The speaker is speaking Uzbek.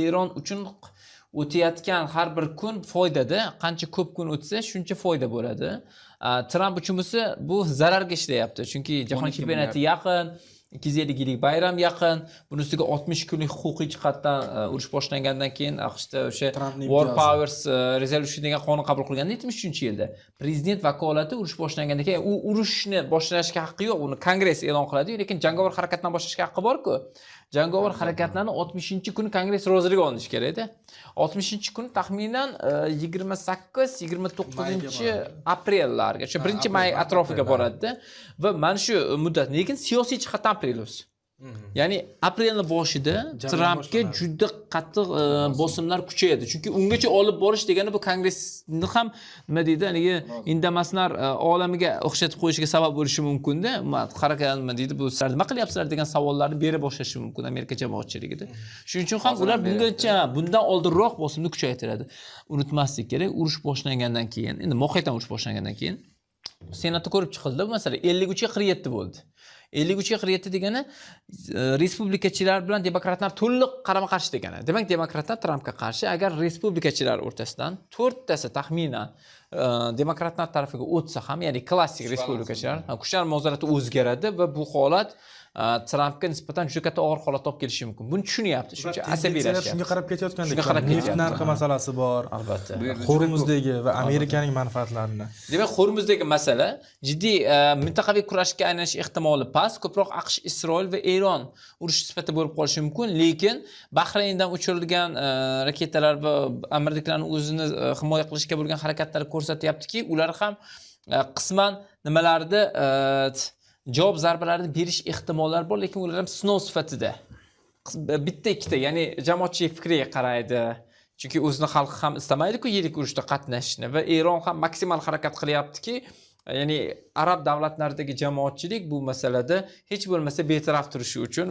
Eron uchun o'tayotgan har bir kun foydada, qancha ko'p kun o'tsa, shuncha foyda bo'ladi. Tramp uchun bo'lsa bu zararga ishlayapti. Chunki jahon chempionati yaqin, 250 yillik bayram yaqin. Buni ustiga 60 kunlik huquqiy jihatdan urush boshlangandan keyin AQShda o'sha War Powers Resolution degan qonun qabul qilganda 73-yilda prezident vakolati urush boshlangandan keyin u urushni boshlashga haqqi yo'q. Uni Kongress e'lon qiladi, lekin jangovar harakatdan boshlashga haqqi bor-ku. Jangovar harakatlarni 60-kuni Kongress roziligi olinishi kerak-da. 60-kuni taxminan 28-29 aprellarga, o'sha 1-may atrofiga boradi-da va mana shu muddat, lekin siyosiy jihatdan aprel o'zi. Ya'ni aprelning boshida Trampga juda qattiq bosimlar kuchayadi. Chunki ungacha olib borish degani bu Kongressni ham nima deydi, haligi indamaslar olamiga o'xshatib qo'yishiga sabab bo'lishi mumkin-da. Harakat nima deydi, bu sizlar nima qilyapsizlar degan savollarni bera boshlashi mumkin Amerika jamoatchiligida. Shuning uchun ham ular bundan oldinroq bosimni kuchaytiradi. Unutmaslik kerak, urush boshlangandan keyin, endi mohiyatan urush boshlangandan keyin Senatda ko'rib chiqildi, bu masala 53-47 bo'ldi. 53-47 degani respublikachilar bilan demokratlar to'liq qarama-qarshi degani. Demak, demokratlar Trampga qarshi, agar respublikachilar o'rtasidan 4 tasi taxminan demokratlar tarafiga o'tsa ham, ya'ni klassik respublikachilar, kuchlar muvozanati o'zgaradi va bu holat Trampga nisbatan juda katta og'ir holat olib kelishi mumkin. Buni tushunyapti, shuncha asabiylashadi. Shunga qarab ketayotgandek. Neft narxi masalasi bor. Albatta. Hormuzdagi va Amerikaning manfaatlarini. Demak, Hormuzdagi masala jiddiy mintaqaviy kurashga aylanish ehtimoli past. Ko'proq AQSh, Isroil va Eron urush sifatida bo'lib qolishi mumkin, lekin Bahrayndan uchirilgan raketalar va amirliklarning o'zini himoya qilishga bo'lgan harakatlari ko'rsatyaptiki, ular ham qisman nimalarda javob zarbalarini berish ehtimollari bor, lekin ular ham sinov sifatida. Bitta ikkita, ya'ni jamoatchilik fikriga qaraydi. Chunki o'zini xalqi ham istamaydi-ku yirik urushda qatnashishni va Eron ham maksimal harakat qilyaptiki, ya'ni arab davlatlaridagi jamoatchilik bu masalada hech bo'lmasa betaraf turishi uchun